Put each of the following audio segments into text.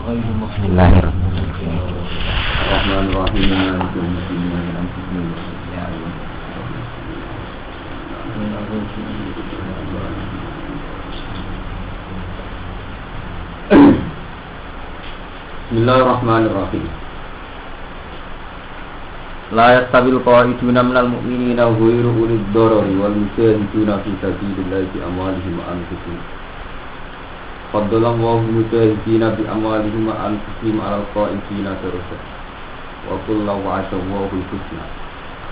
Bismillahirrahmanirrahim. La yastabil qa'iduna minal mu'minina ghairu ulil darari wal mujahiduna fi sabilillahi bi amwalihim wa anfusihim. Faddalallahu mujahidina bi amwalihim wa anfusihim 'alal qa'idina darajat. Wa kullu wa'adahu husna.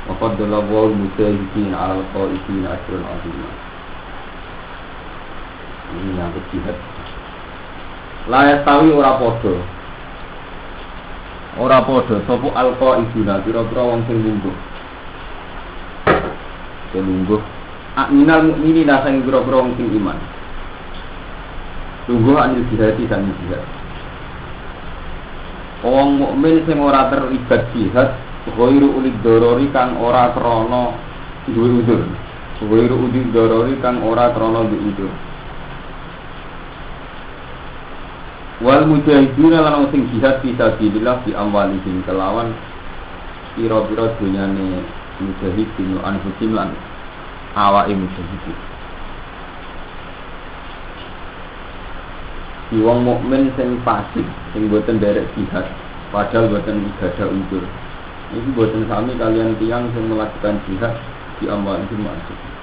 Wa faddalallahu mujahidina 'alal qa'idina ajran 'azima. Ini yang jihad. La yastawi ora padha. Ora padha sapa alqaiduna pira-pira wong sing lungguh. Sing lungguh minal mukminina sing pira-pira wong sing iman. Lungguh anil jihad sang jihad. Wong mukmin sing ora terlibat jihad ghairu ulid darari kang ora krana duwe udzur. Ghairu ulid darari kang ora krana duwe udzur. Wal mujahiduna lan sing jihad fisabilillah bi amwalihim kelawan pira-pira dunyane mujahidin anfusihim lan awake mujahidin. Wong mukmin sing fasik sing boten derek jihad padahal boten gadah unsur. Iki boten sami kalian tiyang sing melakukan jihad di amwalihim anfusihim.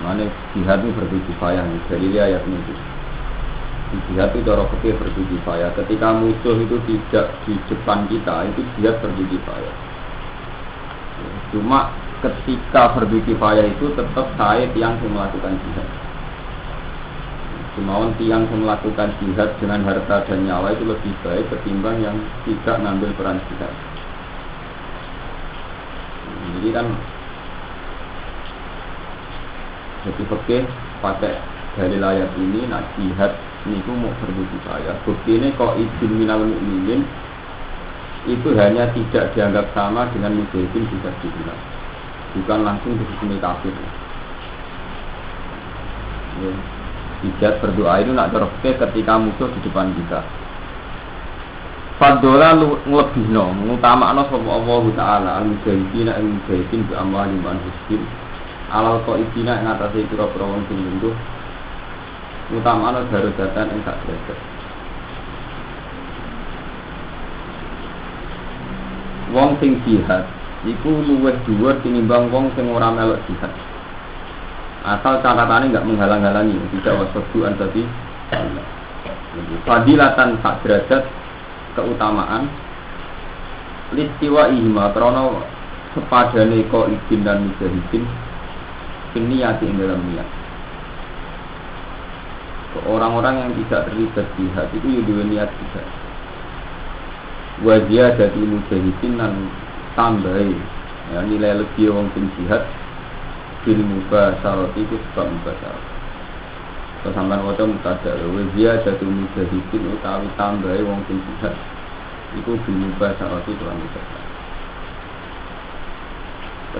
Mane jihad itu berkifayah dari ayat ini. Jihad itu cara fikih berkifayah. Ketika musuh itu tidak di depan kita, itu jihad berkifayah. Cuma ketika berkifayah itu tetap saya tiang yang melakukan jihad. Cuma tiang yang melakukan jihad dengan harta dan nyawa itu lebih baik ketimbang yang tidak mengambil peran jihad. Jadi kan jadi fikih pakai dari ayat ini nak jihad niku mau berkifayah. Bukti ini kok izin minal mu'minin itu hanya tidak dianggap sama dengan mujahidin bisa dibilang, bukan langsung dihukumi kafir. Ya. Jihad berdoa itu nak terobke ketika musuh di depan kita. Fadola nglebihno ngutamakno sapa Allah Taala al-mujahidin al-mujahidin bi amwalihim wa anfusihim alal qaidina ing atase pira-pira wong sing lungguh utamane darajatan ing sak derajat. Wong sing jihad iku luwih dhuwur tinimbang wong sing ora melok jihad. Asal catatannya enggak menghalang-halangi, tidak wasaduan tadi. Fadilatan sak derajat keutamaan listiwa ihma krana sepadane kok izin dan mujahidin sing niat ing dalam niat. Orang-orang yang tidak terlibat jihad itu juga niat jihad. Wajah dari mujahidin dan tambahi ya, nilai lebih orang sing jihad bil mubasyarat itu sebab mubasyarat. Kesampean waca mutadak wajah dari mujahidin utawi tambahi orang sing jihad itu bil mubasyarat itu lan mubasyarat.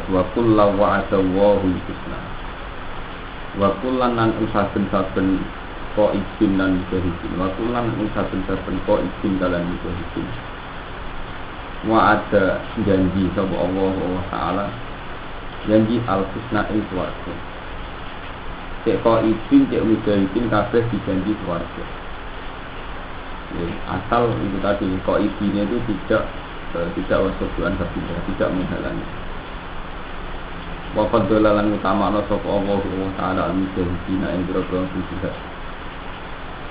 Wa kullu wa'adahu husna. Wa kullan nan saben-saben ko izin dan mujahidin wa kullan saben-saben ko izin dalam mujahidin wa ada janji sapa Allah Taala janji al-husna ing swarga. Cek ko izin cek mujahidin kabeh dijanji swarga. Asal itu tadi ko izinnya itu tidak wasabuan tidak menghalangi. Wa faddalan utama sapa Allah Taala al-mujahidin ing boro-boro jihad.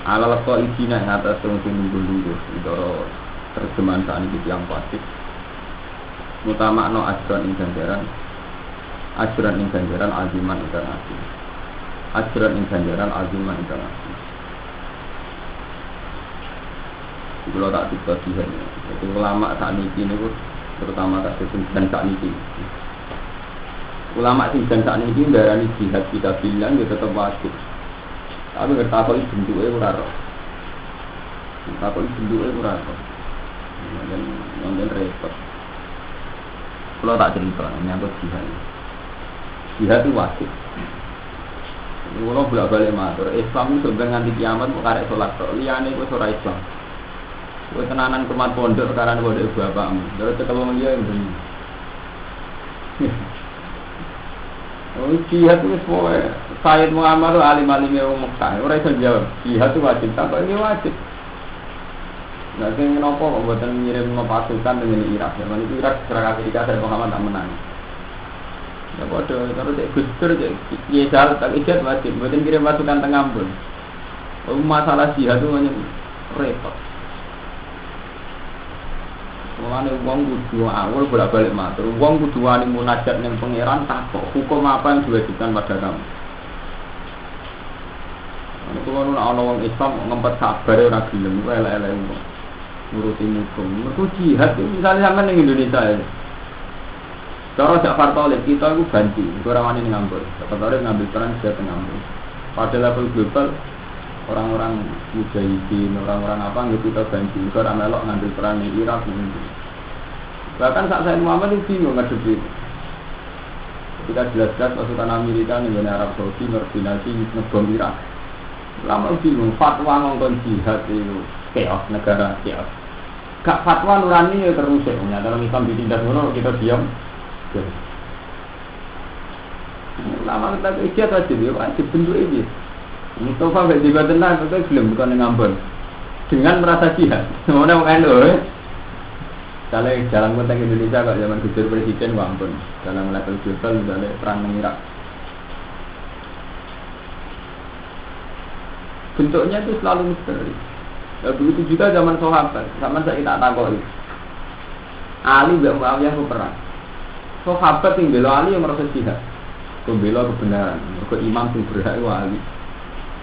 Alal qaidina ing atas sing lungguh-lungguh ndoro terjemahan saat ini yang pasti utamakno ajran ing ganjaran aziman ingkang asih ajran ing ganjaran aziman ingkang asih. Kalau tak dibagi jadi ulama saat ini terutama tak dan saat ini ulama sing saat ini ndarani jihad kita bilang dia tetap wajib. Tapi bertakoi bentuknya ora roh. Bertakoi bentuknya ora roh. Nonton repot. Kalau tak cerita, menyangkut jihad. Jihad itu wajib. Kulo bolak-balik matur, Islam itu sebenarnya nganti kiamat kok karek salat tok. Liyane iku ora Islam. Kowe tenanan kemat pondok karena pondok ibu bapakmu. Terus cekel wong liya ngene. Oh, jihad itu semua. Sayyid Muhammad itu alim-alimnya wong Mekah. Ora iso jawab. Jihad itu wajib, tak ini wajib. Nah, sing kenapa kok mboten ngirim pasukan dengan Irak? Zaman itu Irak serang Amerika Sayyid Muhammad tak menang. Ya bodoh, kalau cek Gustur cek Yesal tak ijat wajib. Mboten kirim pasukan tengah pun. Masalah jihad itu hanya repot. Mulane wong kudu awal bolak-balik matur. Wong kudu wani munajat ning pangeran takok hukum apa yang diwajibkan pada kamu. Ana kulo ana wong Islam ngempet sabar ora gelem kok elek-elek wong. Ngurusi hukum. Mergo jihad itu misalnya sampean ning Indonesia ya. Cara Ja'far Thalib kita itu ganti, ora wani ning ngambur. Ja'far Thalib ngambil peran sebagai ngambur. Pada level global orang-orang mujahidin, orang-orang apa nggak kita ganti, orang melok ngambil peran di Irak ini. Bahkan saat saya Muhammad itu bingung ngadepi. Ketika jelas-jelas pasukan Amerika nih Arab Saudi koordinasi ngebom Irak. Lama bingung fatwa ngomong jihad itu chaos negara chaos. Gak fatwa nurani ya terus ya. Ternyata orang Islam ditindas ngono kita diam. Lama kita ijazah wajib ya wajib bentuk ini. Mustafa gak juga tenang, itu belum bukan ngambon. Dengan merasa jihad, semuanya mau endo. Kalau dalam konteks Indonesia kok zaman Gus Dur presiden ngambon. Dalam level global misalnya perang Irak. Bentuknya itu selalu misteri. Ya, begitu juga zaman sahabat, zaman saya tak takoi. Ali gak mau yang perang. Sahabat yang bela Ali yang merasa jihad, membela kebenaran. Ke imam yang berhak Ali.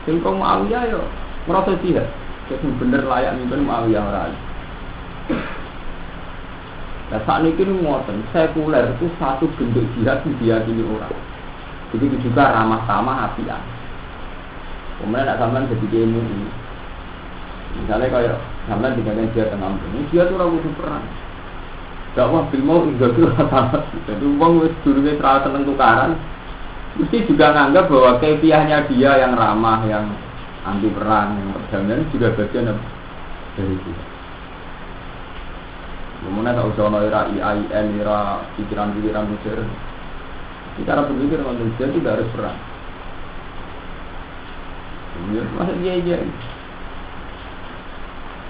Sing kok Muawiyah yo merasa jihad. Sing bener layak mimpin Muawiyah ora. Lah sakniki ngoten, sekuler itu satu bentuk jihad yang diyakini orang. Begitu juga ramah tamah apian. Kemudian nak sampean jadi ilmu ini. Misalnya kayak sampean digawe jihad tengah ini, dia tuh ora kudu perang. Dakwah bil mau enggak tuh sama. Jadi wong wis durunge terlalu seneng tukaran. Mesti juga menganggap bahwa kefiahnya dia yang ramah, yang anti perang, yang perdamaian juga bagian dari itu. Kemudian tak usah era IAIN, era pikiran-pikiran modern. Cara berpikir manusia tidak harus perang. Masa dia.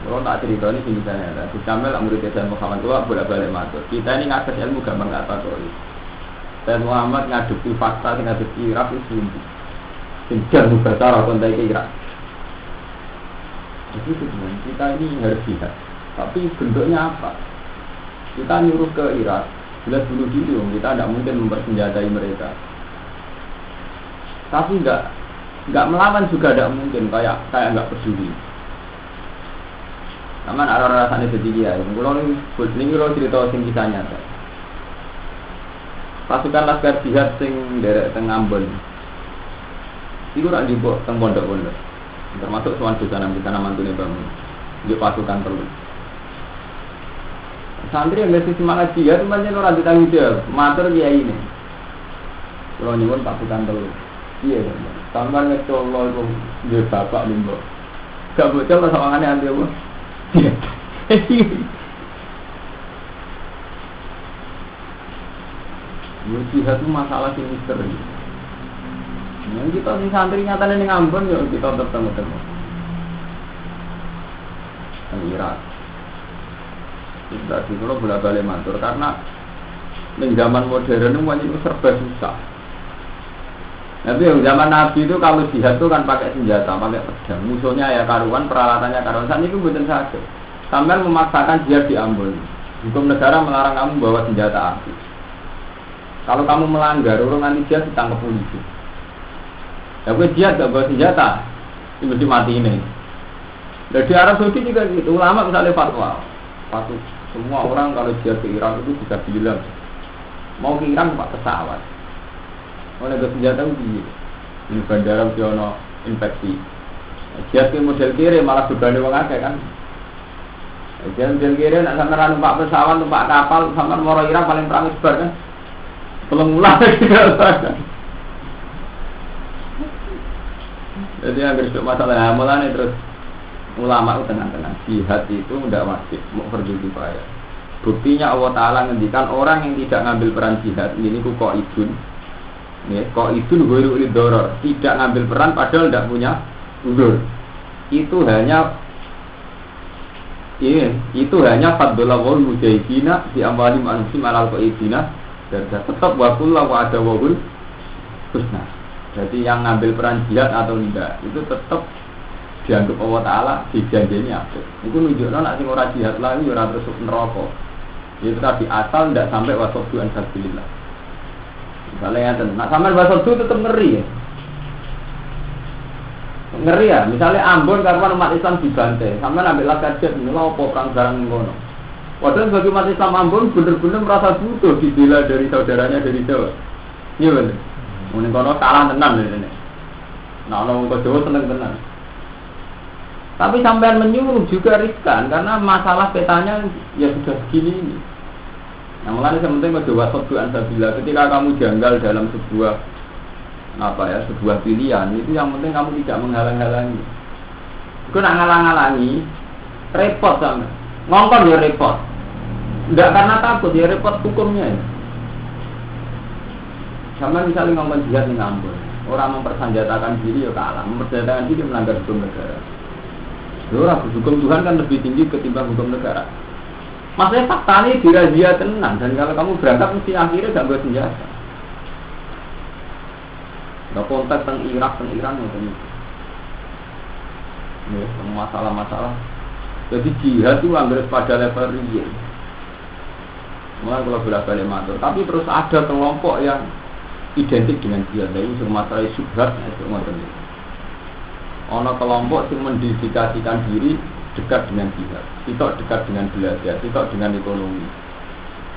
Kalau tak cerita ini sini saya, Sambil murid saya Muhammad tua bolak-balik matur. Kita ini ngakses ilmu gampang nggak tahu. Dan Muhammad ngadepi fakta yang ngadepi Irak itu sungguh sehingga mubasarah kontak Irak. Jadi kita ini harus lihat. Tapi bentuknya apa? Kita nyuruh ke Irak, jelas bunuh diri, kita tidak mungkin mempersenjatai mereka. Tapi nggak melawan juga tidak mungkin, kayak nggak peduli. Namun arah-arah sana sedikit ya. Kalau ini cerita sing kisah nyata. Pasukan Laskar Jihad sing derek teng Ambon. Iku rak dibawa teng pondok-pondok. Termasuk sowan busana mantune bangun. Di pasukan terus. Santri yang mesti semangat jihad pancen ora ditanggung jawab. Matur kiai ini. Kalau nyuwun pasukan terus. Iya, sampeyan ngecolol kok nggih bapak lho, Mbok. Gak bocor lah sawangane anti apa? Jihad itu masalah yang misteri. Yang kita si santri nyatanya yang Ambon, ya kita bertemu-temu. Yang Irak. Kita di Pulau bolak-balik matur karena di zaman modern itu serba susah. Tapi yang zaman Nabi itu kalau jihad itu kan pakai senjata, pakai pedang. Musuhnya ya karuan, peralatannya karuan. Saat itu bukan saja. Sampai memaksakan jihad di Ambon. Hukum negara melarang kamu bawa senjata api. Kalau kamu melanggar, orang nanti jihad ditangkap polisi. Ya gue jihad gak bawa senjata, itu mesti mati ini. Dan di Arab Saudi juga gitu, ulama misalnya fatwa. Semua orang kalau jihad ke Irak itu bisa bilang, mau ke Irak pakai pesawat. Oleh senjata itu ini bandara Siono infeksi. Jihad ke model kiri malah berbanding orang akeh kan. Jihad model kiri nak sampai numpak pesawat, numpak kapal, sampai moro Irak paling perang sebar kan. Belum mulai Jadi yang bersuk masalah amalan terus ulama itu tenang-tenang. Jihad itu tidak wajib, mau pergi kifayah. Buktinya Allah Taala ngendikan orang yang tidak ngambil peran jihad ini ku qaidun. Ya, qaidun ghairu lidoror, tidak ngambil peran padahal tidak punya udzur. Itu hanya fadlul mujahidina di amwalihim anfusihim alal qaidina dan tetap wa kullu wa adawul husna. Jadi yang ngambil peran jihad atau tidak itu tetap dianggap Allah Taala dijanjeni apik. Iku nunjukno nek sing ora jihad lagi ora terus neraka. Itu tadi asal tidak sampai wasoddu an sabilillah. Misalnya yang nak sampai wasoddu tetap ngeri ya. Ngeri ya, misalnya Ambon karena umat Islam dibantai, sampai ambil lakat jet, apa perang barang ngono. Padahal bagi umat Islam Ambon benar-benar merasa butuh dibela dari saudaranya dari Jawa. Iya benar. Mungkin kono kalah tenan ini. Nah, orang ke Jawa seneng tenan. Tapi sampean menyuruh juga riskan karena masalah petanya ya sudah begini ini. Yang mulanya sementing kedua soduan sabila. Ketika kamu janggal dalam sebuah pilihan itu yang penting kamu tidak menghalang-halangi. Kau nak ngalang-halangi repot sama. Ngongkon ya repot. Tidak karena takut ya repot hukumnya. Ya. Sama misalnya ngongkon jihad di Ambon, orang mempersenjatakan diri ya kalah, mempersenjatakan diri melanggar hukum negara. Hukum Tuhan kan lebih tinggi ketimbang hukum negara. Maksudnya fakta ini dirazia tenang dan kalau kamu berangkat mesti akhirnya gak buat senjata. Gak kontak tentang Irak, tentang Iran itu. Ya, masalah-masalah. Jadi jihad itu hampir pada level real. Mulai kalau bolak-balik matur. Tapi terus ada kelompok yang identik dengan jihad. Jadi masalah subhat itu macam itu. Ono kelompok yang mendedikasikan diri dekat dengan jihad, tidak dekat dengan belajar, tidak dengan ekonomi.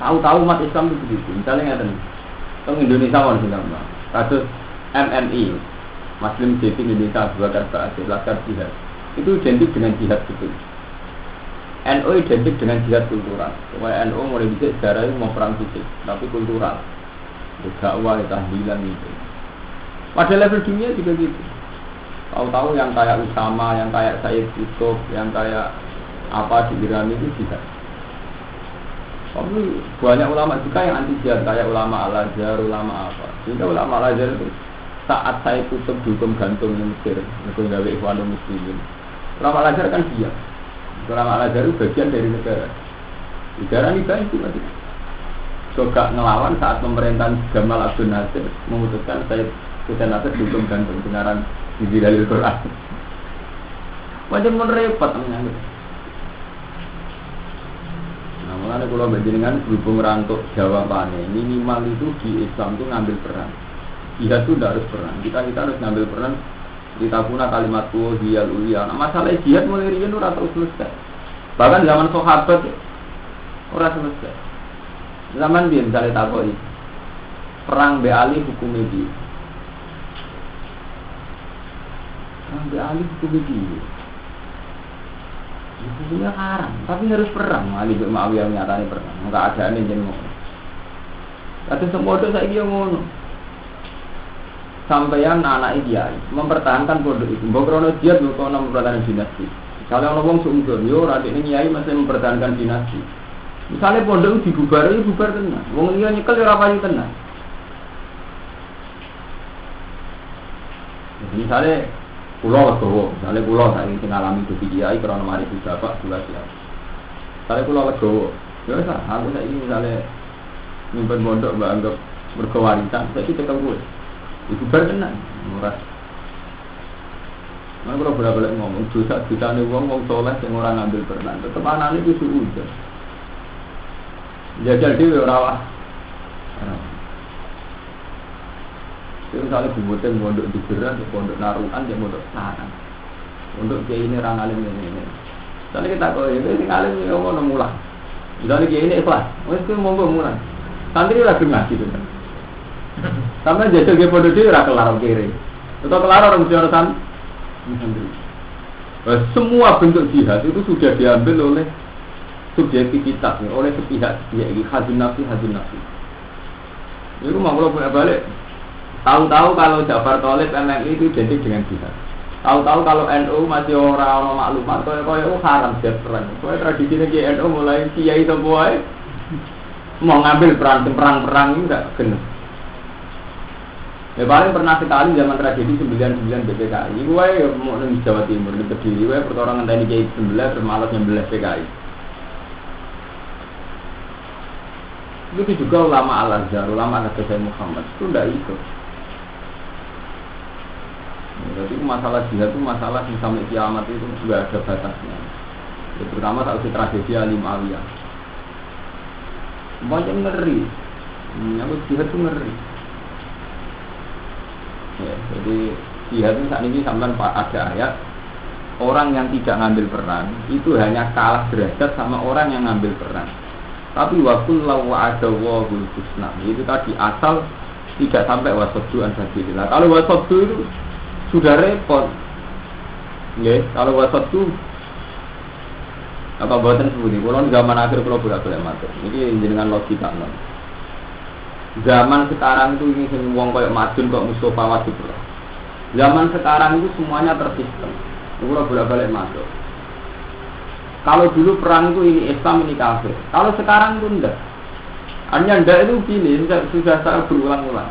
Tahu-tahu umat Islam itu begitu. Misalnya ada tentang Indonesia orang bilang, kasus MNI, Muslim Jati Indonesia Abu Bakar Ba'asyir, Laskar Jihad, itu identik dengan jihad betul. NU identik dengan jihad kultural. Supaya NU mulai bisa sejarah itu mau perang fisik, tapi kultural, dakwah, tahlilan itu. Pada level dunia juga gitu. Tahu-tahu yang kayak Usama, yang kayak Said Qutb, yang kayak apa di Iran itu jihad. Tapi banyak ulama juga yang anti jihad, kayak ulama Al-Azhar, ulama apa. Sehingga ulama Al-Azhar itu saat Said Qutb dihukum gantung di Mesir, itu gawe Ikhwanul Muslimin. Ulama Al-Azhar kan diam. Ulama Al-Azhar itu bagian dari negara. Negara ini baik masih. Juga ngelawan saat pemerintahan Gamal Abdul Nasir memutuskan Said Hussein Nasir dihukum gantung dengan di dalil Quran. Macam repot namanya. Nah, mulanya kalau berjenengan berhubung rantuk jawabannya minimal itu di Islam itu ngambil peran. Jihad itu tidak harus peran. Kita harus ngambil peran. Kita guna kalimat hiyal ulia. Nah, masalah jihad mulai riyen ora terus selesai. Bahkan zaman sahabat ora selesai. Zaman dia misalnya takoi perang be Ali hukumnya dia. Ambil alih hukum itu hukumnya haram, tapi harus perang. Ali bin Muawiyah menyatakan perang, enggak ada yang jadi ngono. Tapi semua itu saya kira ngono. Sampaian anak dia mempertahankan pondok itu. Mbok krono jihad mbok krono mempertahankan dinasti. Kalau orang wong sungguh, yo radik ini nyai masih mempertahankan dinasti. Misalnya pondok itu dibubar, itu bubar tenang. Wong liya nyekel ora payu tenang. Misalnya pulau Legowo, misalnya pulau saya ingin mengalami Gusti Kiai karena mari bapak dua siap. Misalnya pulau Legowo, ya sah, aku saya ingin misalnya nyimpen pondok mbak anggap berkewarisan, saya kita tahu, itu berkenan, murah. Mana kalau bolak-balik ngomong dosa nih wong soleh yang orang ngambil peran, tetap anak itu sudah. Jajal dia rawah. Misalnya bubutin pondok di Beran, pondok Naruan, pondok Sarang, pondok kiai ini orang alim ini. Misalnya kita kau ini alim ini mau mulah. Misalnya kiai ini ikhlas, itu mau mulah. Santri lagi ngaji tu kan. Sampai jajal ke pondok dia kelar kiri. Atau kelar orang mesti orang santri. Semua bentuk jihad itu sudah diambil oleh subjektivitas, oleh sepihak yaitu hadun nafsi. Itu mau kalau punya balik. Tahu-tahu kalau Ja'far Thalib MNI itu identik dengan jihad. Tahu-tahu kalau NU masih orang maklumat, kaya haram jihad perang. Soalnya tradisinya ki NU mulai kiai semua mau ngambil peran perang ini enggak kena. Ya paling pernah sekali zaman tragedi 99 PKI. Gue ya mau di Jawa Timur di Kediri, gue pertolongan tadi kiai 19 bermalas nyembelih PKI. Itu juga ulama Al-Azhar, ulama Al-Azhar Muhammad itu tidak ikut. Jadi masalah jihad itu masalah yang sampai kiamat itu juga ada batasnya. Ya, terutama saat tragedi Alim Aliyah. Macam ngeri, aku jihad itu ngeri. Ya, jadi jihad itu saat ini sampai ada ayat orang yang tidak ngambil peran itu hanya kalah derajat sama orang yang ngambil peran. Tapi wakullahu wa'adawahul husna itu tadi asal tidak sampai wasabdu an sabilillah. Kalau wasabdu itu sudah repot. Ya, kalau wasabdu apa buatan seperti kalau zaman akhir kalau bolak-balik matur. Ini jenengan logika non. Zaman sekarang itu ini wong kayak Madun kok Mustafa wajib lah. Zaman sekarang itu semuanya tersistem. Kalau bolak-balik matur. Kalau dulu perang itu ini Islam ini kafir. Kalau sekarang itu enggak. Hanya enggak itu gini, sudah saya berulang-ulang.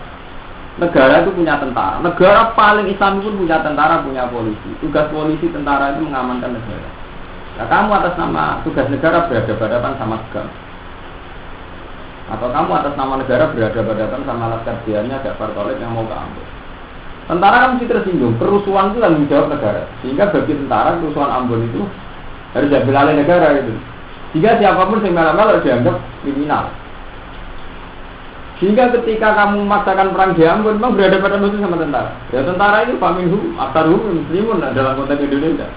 Negara itu punya tentara. Negara paling Islam pun punya tentara, punya polisi. Tugas polisi tentara itu mengamankan negara. Nah, kamu atas nama tugas negara berhadapan sama GAM. Atau kamu atas nama negara berhadapan sama laskar jiannya Ja'far Thalib yang mau keambil. Tentara kan mesti tersinggung. Kerusuhan itu tanggung jawab negara. Sehingga bagi tentara kerusuhan Ambon itu harus diambil alih negara itu. Jika siapapun yang melak-melak dianggap kriminal. Sehingga ketika kamu memaksakan perang di Ambon, memang berhadapan sama tentara. Ya tentara itu faminhum, aktaruhum muslimun dalam konteks Indonesia.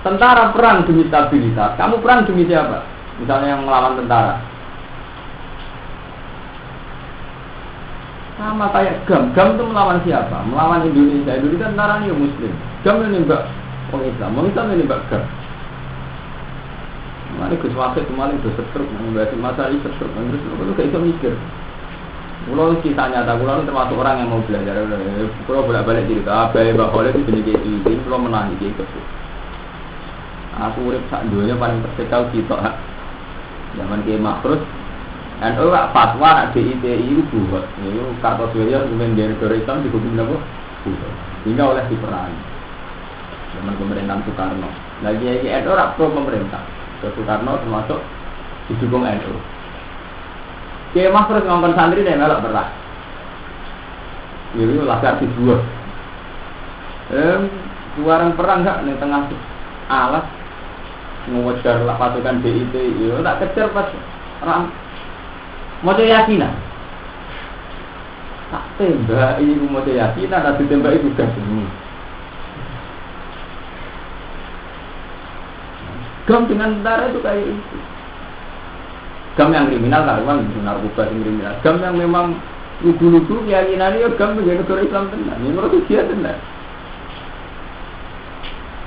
Tentara perang demi stabilitas. Kamu perang demi siapa? Misalnya yang melawan tentara. Sama kayak GAM. GAM itu melawan siapa? Melawan Indonesia. Indonesia tentara ini muslim. GAM ini nembak orang Islam. Orang Islam ini nembak GAM. Mana Gus Wakil kemarin udah setruk, membahas masalah ini setruk. Terus lu gak bisa mikir. Kalau kisah nyata, kalau termasuk orang yang mau belajar. Kalau bolak-balik cerita, Abai Bakholeh itu jenis kayak itu. Kalau menang kayak gitu. Aku urip sak dunia paling tersekal kita. Zaman Kiai Makrus dan ora fatwa nak DITI itu buat. Itu Kartosoewirjo kemudian dari Islam dihukum apa? Buat. Hingga oleh diperangi. Zaman pemerintahan Soekarno. Lagi NU ora pro pemerintah. Soekarno termasuk didukung NU. Kiai Makrus ngomong santri dan melok berat. Itu laskar dibuat. Juaran perang enggak di tengah alas mengejar pasukan DITI, yo tak kejar pas ram. Mau yakinan. Tak tembak ibu mau yakinan, tak ditembak itu gas semua. GAM dengan tentara itu kayak itu. GAM yang kriminal karuan, narkoba yang kriminal. GAM yang memang lugu-lugu keyakinan itu GAM menjadi negara Islam tenan. Ini menurut dia tenan.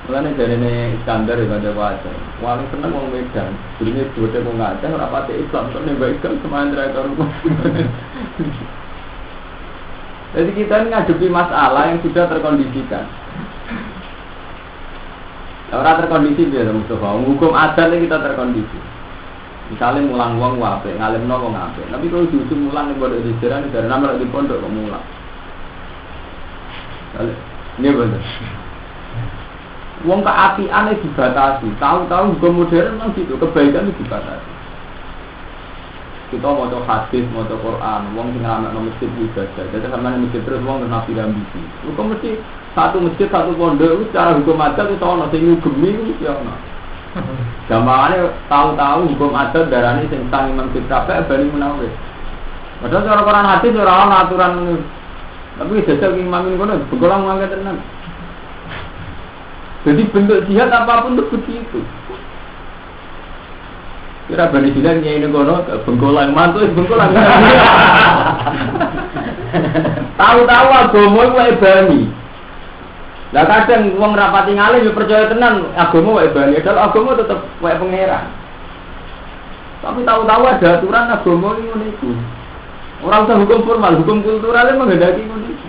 Mulane jarene Iskandar ibadah wae. Wong seneng wong Medan. Durine bodhe wong Aceh ora pati Islam kok nembak Islam semandra karo. Jadi kita ini ngadepi masalah yang sudah terkondisikan. Orang terkondisi biasa Mustafa. Hukum adat kita terkondisi. Misalnya mulang wong apik, ngalimno wong apik. Tapi kalau diusung mulang ning pondok sejarah negara nama di pondok kok mulang. Ini bener. Wong keapiane dibatasi, tahu-tahu hukum modern memang gitu, kebaikan itu dibatasi. Kita mau hadis, mau Quran, wong sing ngramekno masjid ibadah. Jadi sampeyan masjid terus wong nabi ambisi. Hukum mesti satu masjid satu pondok itu secara hukum adat itu ono sing ngugemi itu ya ono. Gamane tahu-tahu hukum adat darane sing tang Imam Syafi'i bali menawis. Padahal cara Quran hadis ora ono aturan. Tapi jajal Imam ngono, begolang mangke tenan. Jadi bentuk jihad apapun itu begitu. Kira bani jihad nyai negono bengkolang mantu bengkolang. Tahu-tahu agama wae bani. Lah kadang wong rapati ngalim yo percaya tenan agama wae bani, padahal agama tetep wae pangeran. Tapi tahu-tahu ada aturan agama iki ngono iku. Ora usah hukum formal, hukum kultural menghendaki ngono iku.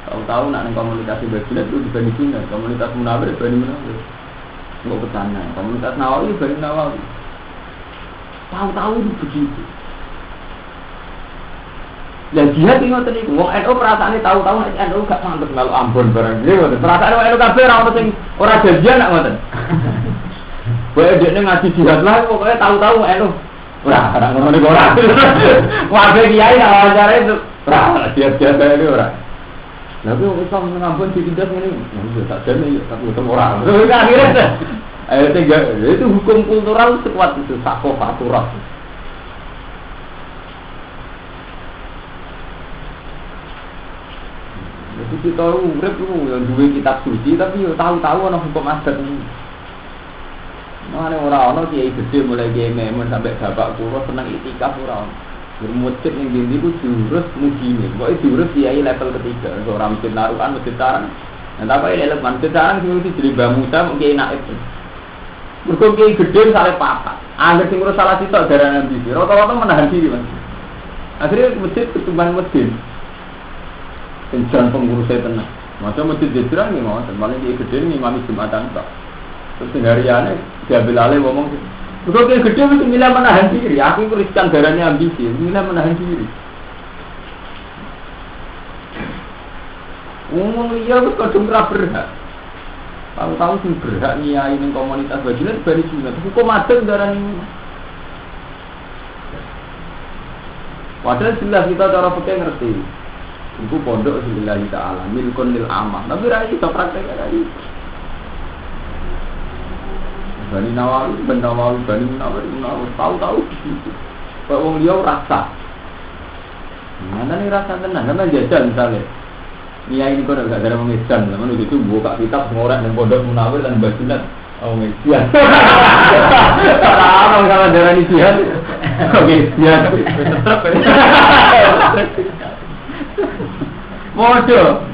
Tahu-tahu nak neng komunitas Bajulat itu dibanding Cina, komunitas Munawir dibanding Munawir. Enggak bertanya, komunitas Nawawi dibanding Nawawi. Tahu-tahu itu begitu. Lah jihad iki ngoten niku. Wong NU perasaane tahu-tahu nek NU gak mantep kalau Ambon barang. Lha ngoten. Perasaane wong NU kabeh ora ono sing ora janjian nak ngoten. Wae dekne ngaji jihad lah pokoke tahu-tahu NU. Ora ngono niku ora. Wae kiai nak wawancara itu ora jihad-jihad iki ora. Lah kok iso ngambon ditindas ngene. Ya tak jane ya tak ketemu ora. Terus akhirnya itu hukum kultural sekuat itu sakoh aturan. Jadi kita urip yang duwe kitab suci tapi yo tahu-tahu ana hukum adat ini. Mane ora ana kiai gede mulai kiai memun sampai bapak kula seneng itikaf ora. Bermujud ning ndi ku diurus mujine. Pokoke diurus kiai level ketiga, ora mesti narukan mesti tarang. Nah, tapi ini lepas mesti tarang sing jadi Mbah Musa kiai naib. Mergo kiai gede sare papat. Angger sing urus salah sitok darane ambisi. Rata-rata menahan diri, Mas. Akhirnya masjid ketumban masjid. Penjalan pengurusnya tenang. Masa masjid diserang ni mau, malah dia gede ni mami jumatan tak. Terus hariannya diambil alih ngomong. Kalau dia gede mesti milih menahan diri. Aku riskan darahnya ambisi, milih menahan diri. Ngomong iya, aku kadang kerap berhak. Tahu-tahu sih berhak niai ning komunitas Bajulat bari Cina. Tapi kok madeng darah ni. Padahal jelas kita cara pakai ngerti. Iku pondok billahi ta'ala milkun lil amah. Tapi ra iso praktek ra iso. Bani Nawawi, Bani Munawir, tahu-tahu gitu. Kok wong liya rasa. Mana nih rasa tenang, karena jajan misalnya. Niai ini kok enggak ada mengejan, lalu itu buka kitab ngorek nang pondok Munawir dan Bajulat. Oh ngejan. Orang kalau darani jihad. Oke, jihad. Tetep. Bodoh.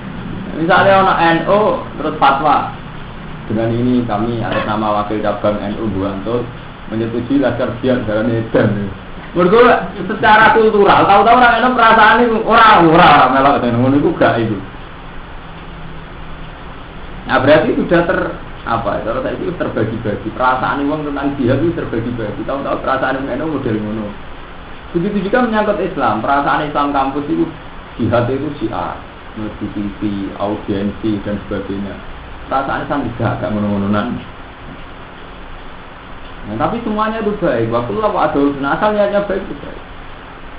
Misalnya orang NU terus fatwa. Dengan ini kami atas nama wakil cabang NU Buanto menyetujui laskar jihad dalam edan. Mergo secara kultural, tahu-tahu orang NU perasaan itu ora melok ngono iku gak itu. Nah berarti sudah kalau saya itu terbagi-bagi. Perasaan wong tentang jihad itu terbagi-bagi. Tahu-tahu perasaan NU model ngono. Begitu juga menyangkut Islam. Perasaan Islam kampus itu jihad itu syiar. Di TV, audiensi dan sebagainya. Perasaan Islam tidak agak ngono-ngononan. Nah, tapi semuanya itu baik. Waktu lah Pak Adol, asalnya baik itu baik.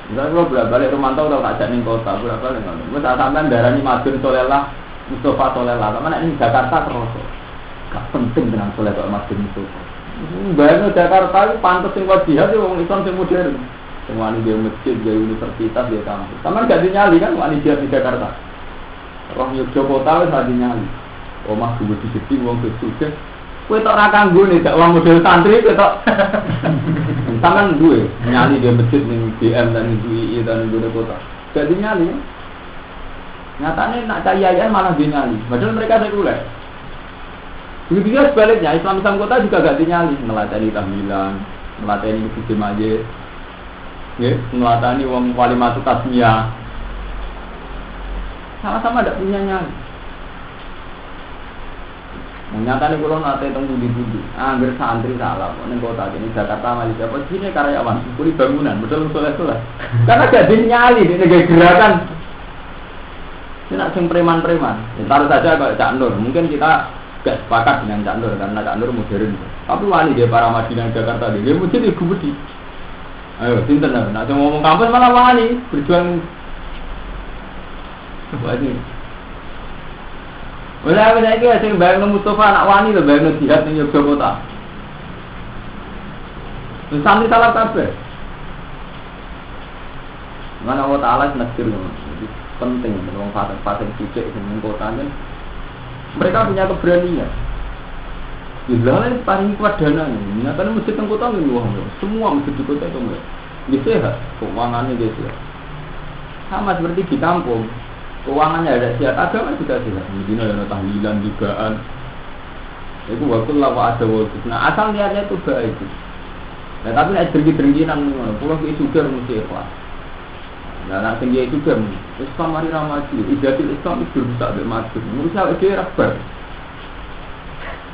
Misalnya kalau bolak-balik Romanto kalau tak ajak ning kota, bolak-balik ngono. Wis sampean darani Madun Solelah, Mustafa Solelah. Mana ini Jakarta terus. Gak penting dengan Soleh kok Madun Mustafa. Bayangno Jakarta itu pantes sing jihad wong Islam sing modern. Semua ini dia masjid, dia universitas, dia kampus. Sama gak dinyali kan wani jihad di Jakarta. Roh Yogyakarta wis adi nyali. Omah duwe digede wong sugih. Kowe tok ra kanggo nek wong model santri kowe tok. Sampeyan duwe nyali dia masjid ning DM dan ning UI dan ning kota. Gak dinyali. Nyatane nak cayayan malah dinyali. Padahal mereka sekuler. Begitu juga sebaliknya, Islam kota juga gak dinyali. Melatani tahlilan, melatani masjid majid. Melatani wong walimatu tasmiyah. Sama-sama tidak punya nyali. Nyatanya kalau nanti tunggu di budi, angger santri salah. Neng kota ini Jakarta Malaysia, apa sini karyawan, kuli bangunan, betul soleh. Karena gak nyali di negara gerakan. Ini nak sing preman-preman. Taruh saja kalau Cak Nur, mungkin kita gak sepakat dengan Cak Nur karena Cak Nur modern. Tapi wani dia para Madinah Jakarta dia mesti digubedi. Ayo, sinten lah. Nak ngomong kampus malah wani berjuang. Wani. Wala ana iki sing bayang Mustafa anak wani lho bayang jihad ning Yogyakarta. Wis sami salah kabeh. Mana Allah Taala nakir penting wong fasik cicik sing kotane. Mereka punya keberanian. Dilalah paling kuat dana ini. Nyatanya masjid teng kota nggih wong. Semua masjid di kota itu nggih. Nggih sehat, keuangannya nggih sehat. Sama seperti di kampung. Keuangannya ada sehat, agama juga sehat. Mungkin ada tahlilan jugaan. Itu waktu lawa ada waktu. Nah asal niatnya itu baik. Nah tapi nek drengki-drengkinan ngono, pulau iki juga mesti ikhlas. Nah, nak tinggi itu kan Islam mari ra maju. Ijatul Islam itu bisa mbek maju. Menurut saya dia rabar.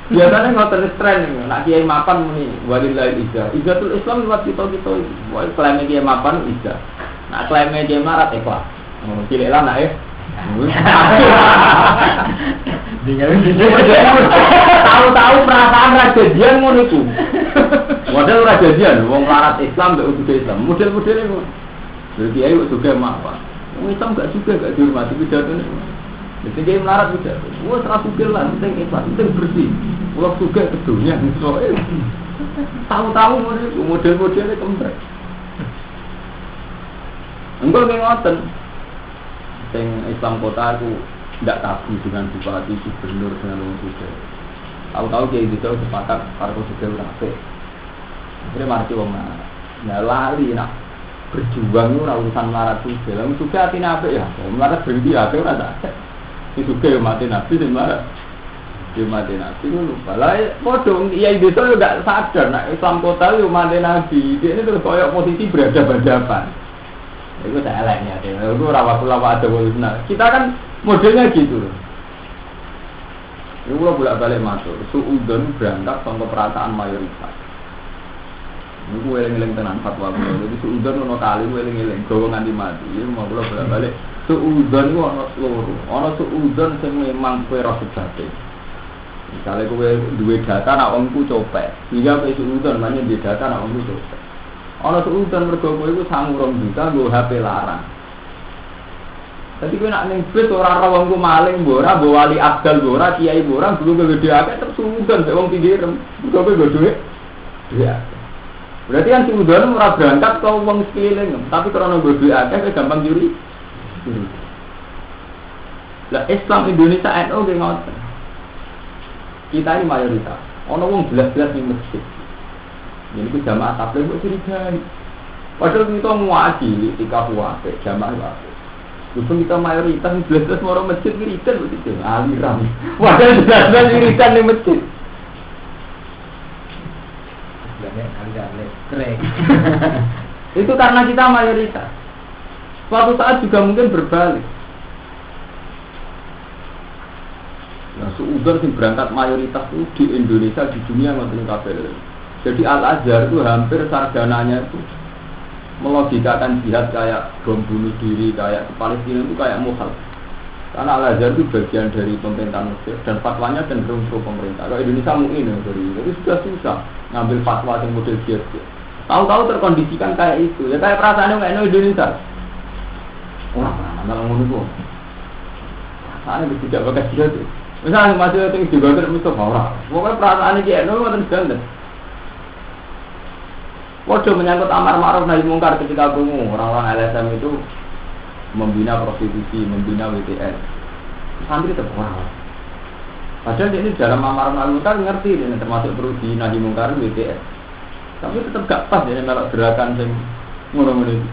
Biasanya ngoten tren nak kiai mapan muni walillahi ijazah. Ijatul Islam lewat kita-kita. Wae klaim kiai mapan ijazah. Nak klaim kiai marat ikhlas. Ngono cilik lah nak tahu-tahu perasaan rajadian ngono iku. Model rajadian wong larat Islam mbek udah Islam. Model-modele ngono. Jadi ayo juga apa? Wong Islam gak juga gak dihormati pidatonya. Jadi dia melarat pidato. Wah serap sugih lah, penting ikhlas, penting bersih. Kalau juga ke dunia, soalnya tahu-tahu model-modelnya kembar. Enggak ngoten. Sing Islam kota itu tidak tabu dengan bupati, gubernur dengan orang juga. Tahu-tahu dia itu sepakat para konstitusi rapi. Akhirnya mari wong nah lali nak. Berjuang itu urusan melarat juga. Lalu juga hati nabi ya. Melarat berhenti ya. Itu ada. Itu juga mati nabi sih melarat. Dia mati nabi itu lupa. Lah bodoh. Iya itu juga gak sadar. Nah Islam kota itu mati nabi. Dia ini terus koyok posisi berhadapan-hadapan. Itu saya lainnya. Itu rawat-rawat ada walisna. Kita kan modelnya gitu loh. Ini kalau bolak-balik masuk. Suudon berangkat contoh perasaan mayoritas. Ini gue eling-eling tenan fatwa gue. Jadi suudon ono kali gue eling-eling gawe nganti mati. Ini mau kula balik. Suudon ku ono loro. Ono suudon sing memang kowe ora sejate. Misale kowe duwe data nak wongku copet. Hingga kowe suudon mane duwe data nak wongku copet. Ono suudon mergo kowe iku sangu 2 juta nggo HP larang. Dadi kowe nak ning bis ora ora wongku maling mbok ora mbok wali abdal mbok ora kiai mbok ora guru gede akeh tetep suudon mek wong pinggirem. Mergo kowe nggo duwe. Iya. Berarti kan suudon ora berangkat ke wong sekeliling, tapi karena gue duit akeh gampang juri. Lah Islam Indonesia NU ge ngoten. Kita ini mayoritas. Ono wong belas-belas ning masjid. Jadi ku jamaah tabligh kok curigai. Padahal kita ngaji ketika puasa jamaah wae. Justru kita mayoritas belas-belas orang masjid wiridan begitu. Aliran. Padahal belas-belas wiridan ning masjid. Itu karena kita mayoritas. Suatu saat juga mungkin berbalik. Nah, suudon sing berangkat mayoritas itu di Indonesia, di dunia maupun kabel. Jadi Al-Azhar itu hampir sarjananya itu melogikakan jihad kayak bom bunuh diri, kayak Palestina itu kayak muhal. Karena Al-Azhar itu bagian dari pemerintahan Mesir dan fatwanya cenderung pro pemerintah. Kalau Indonesia mungkin jadi sudah susah ngambil fatwa yang model jihad. Tahu-tahu terkondisikan kayak itu. Ya kayak perasaannya kayak Indonesia. Wah, mana ngono kok. Perasaannya tidak bagus jihad. Misalnya masih itu juga tidak mesti orang. Pokoknya perasaannya kayak ngoten banget. Waduh menyangkut amar ma'ruf nahi mungkar ketika berumur orang-orang LSM itu membina prostitusi, membina WTS. Santri tetap orang. Padahal ini dalam amar ma'ruf kan ngerti ini termasuk perlu di nahi mungkar WTS. Tapi tetap gak pas ini melok gerakan yang ngono-ngono itu.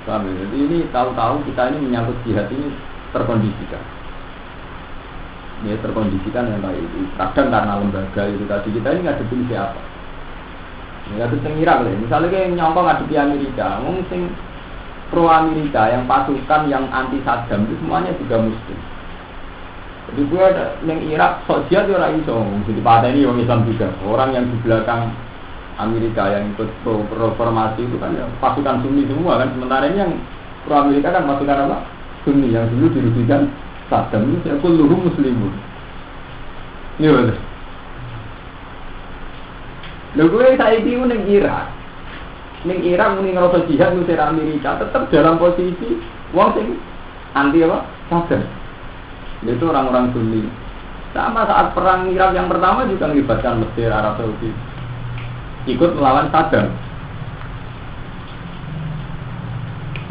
Jadi ini tahu-tahu kita ini menyangkut jihad ini terkondisikan. Ini terkondisikan yang baik itu. Kadang karena lembaga itu tadi kita ini ngadepin siapa? Ngadepin Irak lah. Misalnya kayak nyongkong ngadepi Amerika, mungkin pro Amerika yang pasukan yang anti Saddam itu semuanya juga muslim. Jadi gue ada yang Irak sosial itu orang iso, jadi pada ini orang Islam juga. Orang yang di belakang Amerika yang ikut pro reformasi itu kan ya, pasukan Sunni semua kan. Sementara ini yang pro Amerika kan pasukan apa? Sunni yang dulu dirugikan Saddam itu ya kulluhum muslimun. Iya betul. Lalu gue saya itu neng Irak. Neng Irak muni ngerasa jihad ngusir Amerika tetap dalam posisi wong sing anti apa? Saddam. Itu orang-orang Sunni. Sama saat perang Irak yang pertama juga melibatkan Mesir, Arab Saudi. Ikut melawan Saddam.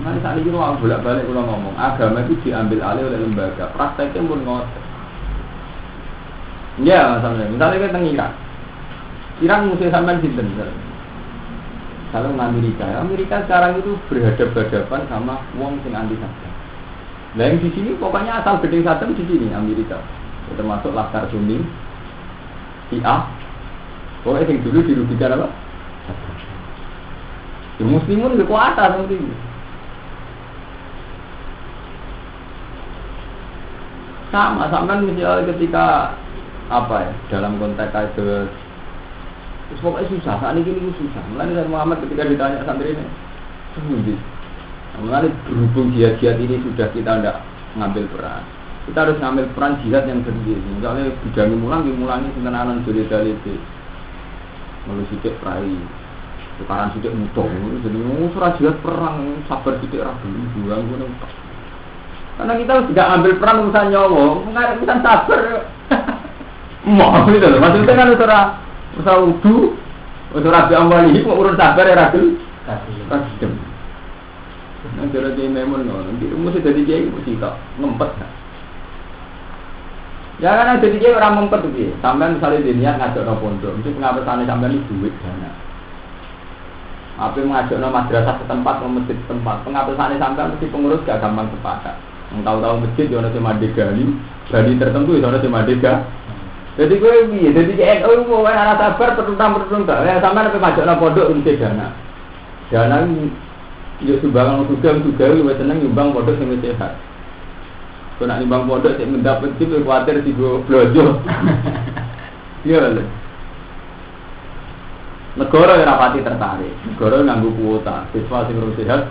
Nah, saat ini kalau bolak-balik kalau ngomong agama itu diambil alih oleh lembaga. Prakteknya pun ngotot. Ya, misalnya kita Irak. Irak musuh sampai sinten. Kalau Amerika sekarang itu berhadapan-hadapan sama wong sing anti Saddam. Nah yang di sini pokoknya asal gedeng Saddam di sini Amerika, termasuk Laskar Sunni, Syiah. Pokoknya yang dulu dirugikan apa? Ya Muslimun berkuasa seperti ini. Sama misalnya ketika apa ya dalam konteks kasus pokoknya susah, saat ini susah. Mulai dari Muhammad ketika ditanya santri ini, semuanya. Mulai berhubung jihad ini sudah kita tidak ngambil peran, kita harus ngambil peran jihad yang sendiri. Misalnya bidang mulangi sentenanan sulit daliti, lalu sidik perai, tukaran sidik mutok, jadi surat jihad perang sabar sidik ragu buang gunung. Karena kita tidak ambil peran urusan nyawa, urusan sabar. Mau gitu loh, maksudnya kan usaha wudu, usaha rabi amwali, urun sabar ya ragu, kasih. Nah cara dia memang nanti mesti jadi dia mesti tak ngempet. Ya kan jadi dia orang ngempet tu, sampai misalnya dia niat ngajak no pondok, mesti pengapesannya sampai ni duit dana. Apa ngajak no madrasah setempat, masjid setempat, pengapesannya sampai mesti pengurus gak gampang sepakat. Tahu-tahu masjid jono cuma degali tertentu jono cuma dega. Jadi gue jadi kayak mau anak sabar pertentang tak. Ya sampai sampai masuk na pondok untuk dana. Dana yo sumbangan juga gue seneng nyumbang pondok yang sehat. Kalau nak nyumbang pondok yang mendapat itu khawatir si gue blojo. Iya loh. Negara yang rapati tertarik. Negara nganggu kuota. Siswa sing sehat.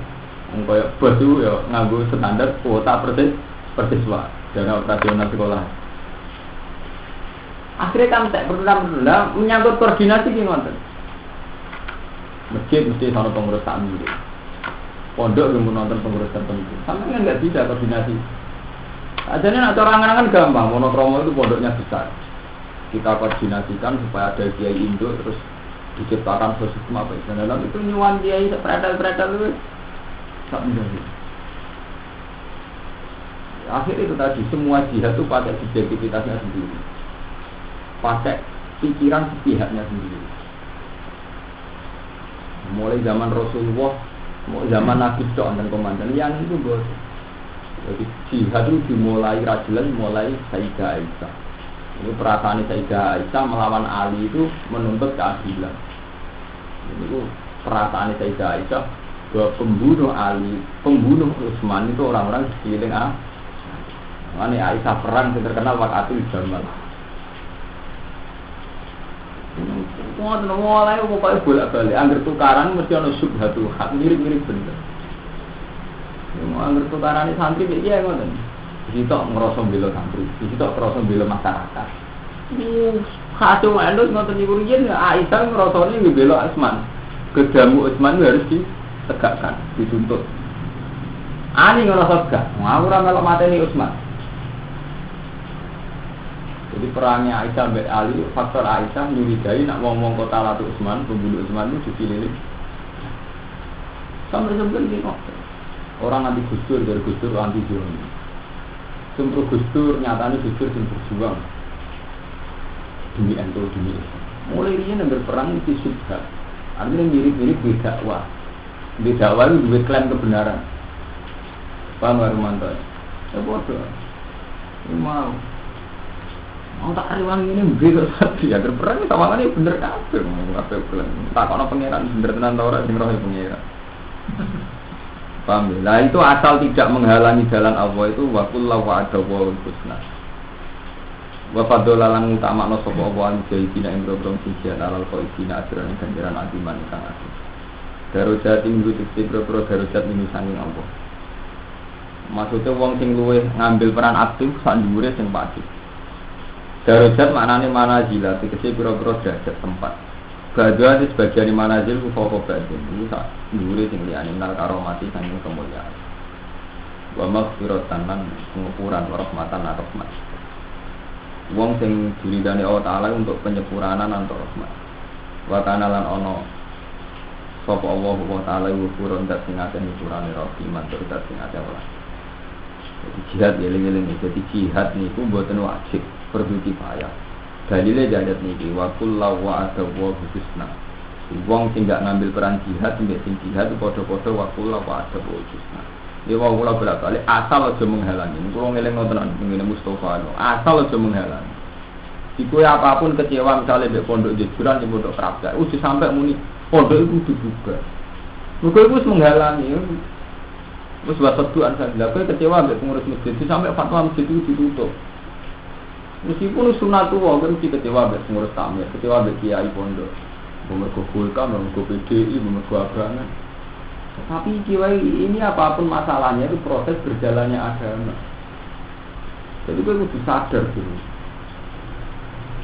Kayak bos itu ya nganggo standar kuota per siswa dana operasional sekolah. Akhirnya kan tak bertunda menyangkut koordinasi gimana? Masjid mesti sama pengurus takmir. Pondok yang menonton pengurus tertentu. Sama kan nggak bisa koordinasi. Ajarnya nak orang-orang kan gampang. Monokromo itu pondoknya besar. Kita koordinasikan supaya ada kiai induk terus diciptakan sistem apa itu. Dan itu nyuan kiai seperadal itu. Tak menjadi. Akhirnya itu tadi semua jihad itu pakai subjektivitasnya sendiri, pakai pikiran sepihaknya sendiri. Mulai zaman Rasulullah, zaman Nabi Soal dan komandan yang itu bos. Jadi jihad itu dimulai rajulan mulai Sayyidah Aisyah. Ini perasaan Sayyidah Aisyah melawan Ali itu menuntut keadilan. Ini perasaan Sayyidah Aisyah bahwa pembunuh Ali, pembunuh Utsman itu orang-orang di sekeliling Ini Aisyah perang yang terkenal Waqatul Jamal. Semua mulai pokoknya bolak-balik. Angger tukaran mesti ada subhatul hak, mirip-mirip bener. Angger tukaran ini santri dia ngoten. Di situ ngerasa bela santri, di situ ngerasa bela masyarakat. Kacau endus ngoten niku riyen Aisyah ngrasane ngebela Utsman. Kedamu Utsman harus tegakkan, dituntut. Ani ngerasa gak, ngawur melok mateni Utsman. Jadi perangnya Aisyah mbek Ali, faktor Aisyah nyurigai nak ngomong kota Latu Utsman, pembunuh Utsman itu dipilih. Sampai sebenarnya kok. Orang anti Gusdur dari Gusdur anti Joni. Sempro Gusdur nyatanya Gusdur sing berjuang demi ento demi. Mulai dia yang berperang itu subhat. Artinya mirip-mirip berdakwah. Berdakwah itu duit klaim kebenaran. Paham gak Rumanto? Ya bodoh. Ini mau tak riwang ini begitu tadi. Agar perang sama kan ini bener kabeh. Kabeh klaim. Tak kono pangeran bener tenan ta ora sing roh pangeran. Paham ya? Nah itu asal tidak menghalangi jalan Allah itu waqullahu wa'adahu husna. Wa fadolalan utamakna sapa Allah anjayina ing robrong siji alal qaidina ajran ganjaran adiman kang asih. Darajat minggu diksi pro darajat minggu sanging Allah. Maksudnya wong sing luwih ngambil peran aktif sak dhuwure sing pasti. Darajat maknane manazil, diksi pro derajat tempat. Badha sebagian manazil ku fawqa badin. Iki sak dhuwure sing liyane nal karomati sanging kemuliaan. Wa maghfiratan lan pengukuran rahmatan rahmat. Wong sing diridani Allah Ta'ala untuk penyempurnaan antar rahmat. Wa kana lan ana sapa Allah Ta'ala wufuron dat sing akeh nyepurane rahiman tur dat sing akeh welas. Jadi jihad eling-eling jadi jihad niku mboten wajib, perlu kifayah. Dalile jadat niki wa kullu wa adawu husna. Wong sing gak ngambil peran jihad mbek sing jihad padha-padha wa kullu wa adawu husna. Dewa kula bolak-balik asal aja menghalangi. Kula ngelingno tenan ngene Mustofa. Asal aja menghalangi. Iku apapun kecewa misalnya mbek pondok jejuran di pondok Kerabat, wis sampai muni pondok itu dibuka. Muga iku wis menghalangi. Terus buat seduan saya bilang, aku kecewa ambek pengurus masjid, sampai fatwa masjid itu ditutup. Meskipun sunat tua, kan mesti kecewa ambek pengurus tamir, kecewa ambek kiai pondok, mergo Golkar, mergo PDI, mergo Abangan. Tapi kiai ini apapun masalahnya itu proses berjalannya agama. Jadi gue harus sadar dulu.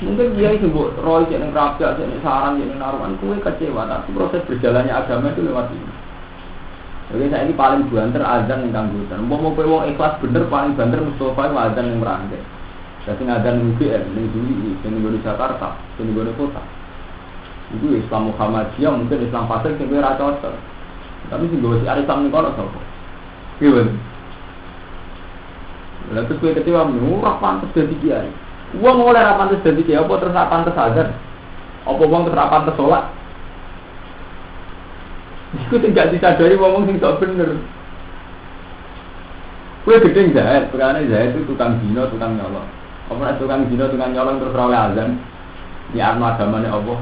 Mungkin kiai sebut roy, jadi rakyat, jadi sarang, jadi naruhan, gue kecewa, tapi proses berjalannya agama itu lewat ini. Jadi saya ini paling banter azan yang kanggutan. Mau wong ikhlas bener paling banter Mustafa itu azan yang merangkai. Jadi azan UGM, yang dulu yang di Jakarta, yang di kota. Itu Islam Muhammadiyah, mungkin Islam Fasik yang kira cocok. Tapi sih gue si Arisam nih kalau tahu. Gimana? Lalu terus gue kecewa, murah pantas jadi kiai. Uang oleh pantas jadi kiai, apa terus pantas azan? Apa uang terus pantas sholat? Itu tidak disadari ngomong sing tak bener. Kue gedeng Zahid, karena Zahid itu tukang dino, tukang nyolong. Apa tukang dino, tukang nyolong terus oleh azan? Di arno agamanya Allah.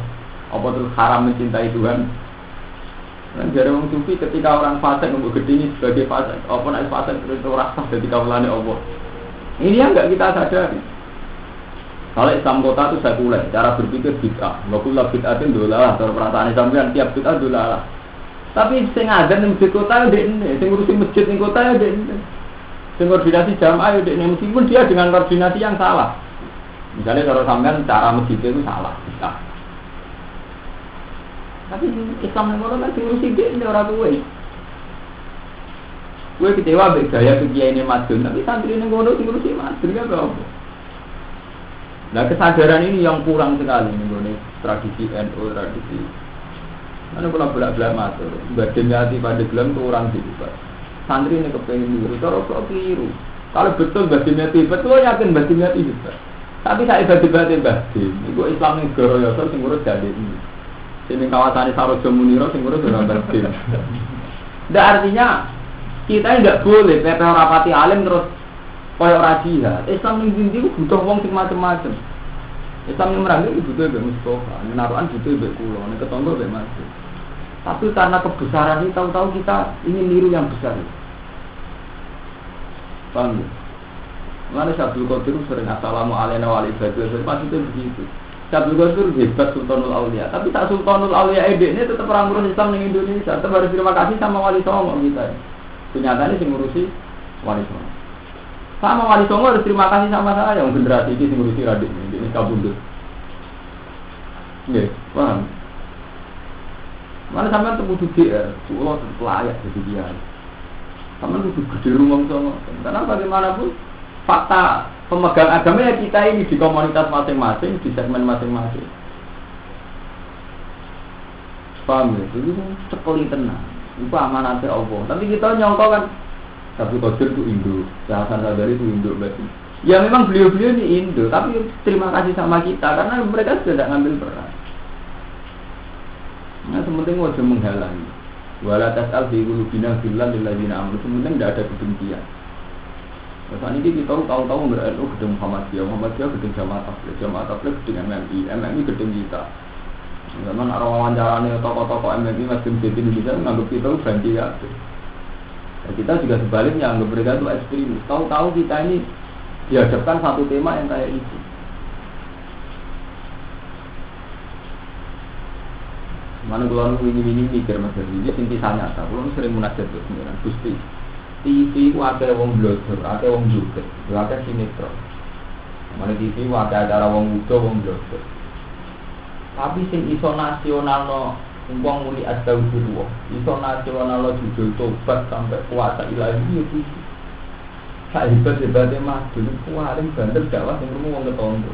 Apa terus haram mencintai Tuhan? Dan jadi orang sufi ketika orang fasik untuk gedeng sebagai fasik. Apa nak fasik terus orang sah ketika ulane Allah. Ini yang enggak kita sadari. Kalau Islam kota itu sekuler, cara berpikir bid'ah. Wakullah bid'atin dolalah. Cara perasaan sampean tiap bid'ah dolalah. Tapi sing azan ning masjid kota yo ndekne, sing ngurusi masjid ning kota yo ndekne. Sing koordinasi jamaah yo ndekne meskipun dia dengan koordinasi yang salah. Misalnya kalau sampean cara masjid itu salah, bisa. Tapi Islam ning kono kan ngurusi ndekne ora kuwe. Kuwe kecewa mbek gaya kiai ini madun, tapi santri ning kono sing ngurusi madun kan apa? Nah kesadaran ini yang kurang sekali ning tradisi NU, tradisi mana pula bolak-balik matur, badan hati pada gelam tu orang hebat. Santri ini kepengen niru, cara keliru. Kalau betul badan hati hebat, lo yakin badan hati hebat. Tapi saya badan batin, itu Islam yang goroyoso sing urus jadi ini. Sini kawasan Sarojo Muniro sing urus orang batin. Tidak artinya kita tidak boleh PP rapati alim terus koyok rajia. Islam yang tinggi butuh wong sing macam-macam. Islam yang merangkul butuh be Mustafa, naruhan butuh be kulo, nek ketonggo be masjid. Tapi karena kebesaran ini tahu-tahu kita ingin niru yang besar. Paham? Mengenai Syabdul Qadir sering assalamualaikum warahmatullahi wabarakatuh. Maksudnya begitu. Syabdul Qadir hebat Sultanul Aulia, tapi tak Sultanul Aulia ini tetap orang ngurus Islam di Indonesia. Tetap harus terima kasih sama Wali Songo kita. Kenyataannya sing ngurusi Wali Songo. Sama Wali Songo harus terima kasih sama saya yang generasi ini sing ngurusi Radik ini kabundut. Nggih, paham? Mana sampean temu GR, Allah tetap layak jadi dia. Sampean kudu gede rumah sama. Karena bagaimanapun fakta pemegang agama ya kita ini di komunitas masing-masing, di segmen masing-masing. Paham ya? Itu sekali tenang. Itu amanatnya Allah. Tapi kita nyongkok kan Syabdul Qadir itu Indo, Hasan Sadari itu Indo berarti. Ya memang beliau-beliau ini Indo, tapi terima kasih sama kita karena mereka sudah tidak ngambil peran. Nah, sementing wajah menghalangi. Wala tas'al fi qulubina ghillan lil ladzina amanu. Sementing tidak ada kebencian. Saat ini kita tahu-tahu NU gedung Muhammadiyah gedung Jamaah Tabligh gedung MMI gedung kita. Zaman arah wawancarane tokoh-tokoh MMI Masjid Indonesia menganggap kita ganti ya. Kita juga sebaliknya anggap mereka itu ekstremis. Tahu-tahu kita ini dihadapkan satu tema yang kayak itu. Mana kalau ini mikir mas Jadi intinya nyata. Kalau sering munajat tuh sebenarnya Gusti. TV ada wong blogger, ada wong juga, ada sinetron. Mana TV ada acara wong muda, wong blogger. Tapi sing iso nasional no, umpang muni astagfirullah. Iso nasional no judul tobat sampai puasa ilahi itu. Hebat-hebatnya mas, dulu kuaring bandel dakwah sing rumu wong ketonggo.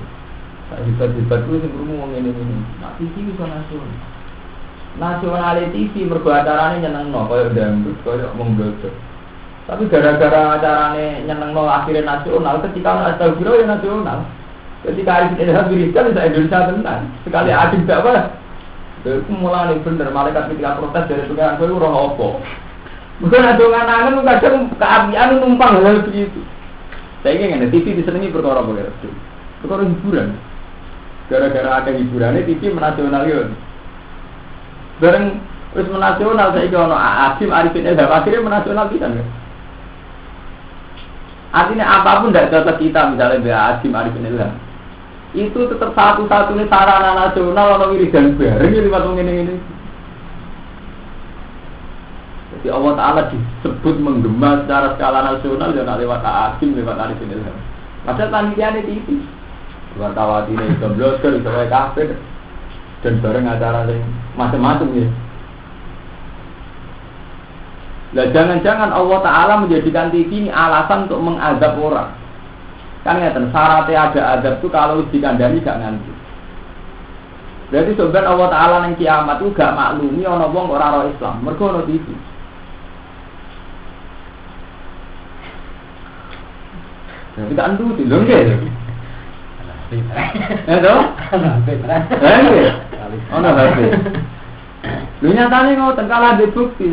Hebat-hebat itu sing rumu wong ini. Nah TV iso nasional. Nasional TV mergo acarane nyenengno kaya dangdut kaya wong blogger. Tapi gara-gara acarane nyenengno akhirnya nasional ketika astagfirullah ya nasional. Ketika hari ini ada wiridan bisa Indonesia tenan. Sekali adik dakwah itu mulai bener malaikat ketika protes dari pengiran kowe ora apa. Bukan ada nganangan kadang keapian numpang hal begitu. Saya ingin TV disenengi perkara apa? Perkara hiburan. Gara-gara ada hiburannya TV menasionalkan. Bareng wis menasional saiki ono Asim Arifin Ilham akhirnya menasional pisan kan. Artinya apapun tidak cocok kita, misalnya Asim Arifin Ilham, itu tetap satu-satunya sarana nasional atau wiridan bareng ya lewat ini. Jadi Allah Ta'ala disebut menggema secara skala nasional dan lewat Asim, lewat Arifin Ilham. Padahal panitianya TV, wartawan ini bisa blogger, bisa kafir, dan bareng acara macam-macam ya. Lah jangan-jangan Allah Ta'ala menjadikan TV ini alasan untuk mengazab orang. Kan ngeten, syaratnya ada azab itu kalau dikandani gak nganti. Berarti sebenarnya Allah Ta'ala yang kiamat itu gak maklumi ana wong ora ora Islam, mergo ana TV. Jadi tak andu di lho nggih. Toh? Ana HP. Lho nyatane ngoten kalah ndek bukti.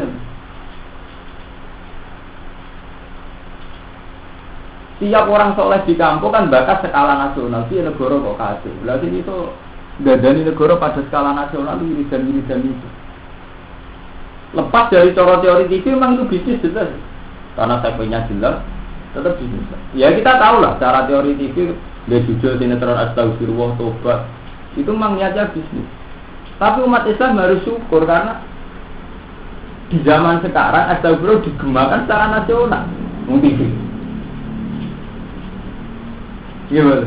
Tiap orang soleh di kampung kan bakat skala nasional, di negara kok kacau. Berarti itu dadani negara pada skala nasional wiridan itu. Lepas dari teori TV memang itu bisnis jelas. Karena segmennya jelas, tetap bisnis. Ya kita tahu lah cara teori TV, dia jujur sinetron astagfirullah tobat itu memang niatnya bisnis. Tapi umat Islam harus syukur karena di zaman sekarang astagfirullah digemakan secara nasional, mungkin. Iya betul.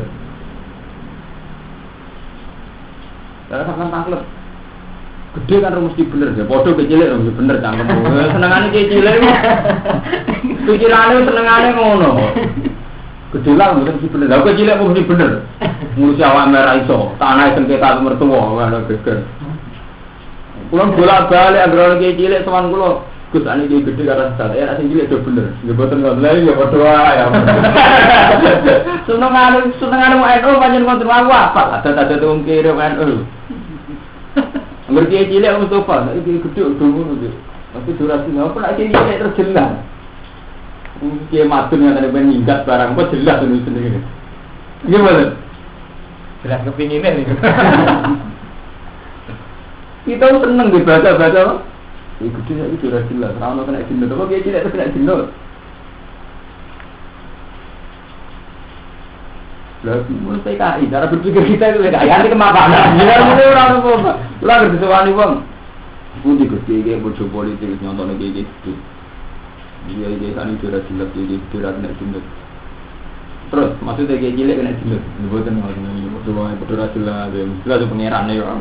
Kalau sampai tangklep, gede kan mesti bener ya. Bodoh kecilnya mesti bener cangkem. Senengannya kecilnya, pikirannya senengannya ngono. Gede lah mesti bener. Kalau kecilnya mesti bener. Ngurusi awak merah iso, tanah sengketa mertua, mana geger. Kulon bolak balik agar kecilnya teman kulon. Gus ani iki gede karo saya asing cilik do bener. Ya boten ngoten ya padha wae ya. Senengane NU pancen wonten aku apa? Ada wong kira NU. Ngerti cilik Mustafa, iki gede do ngono iki. Tapi durasi ngopo nek iki cilik terus jelas. Iki madun ngene ben minggat barang apa jelas ngono sendiri. Gimana? Jelas kepingine nih. Kita seneng dibaca-baca. Iku dia itu sudah jelas, orang kena jinut, apa dia tidak kena jinut? Lalu menurut PKI, cara berpikir kita itu beda. Yang ini kemapanan, jangan mulai orang apa? Lalu bersesuaian bang. Putih gede, kayak bodoh politik, nyontohnya kayak gitu. Dia tadi sudah jelas, dia sudah kena jinut. Terus maksudnya kayak gila kena jinut, bukan bodoh jelas, jelas pengerannya orang.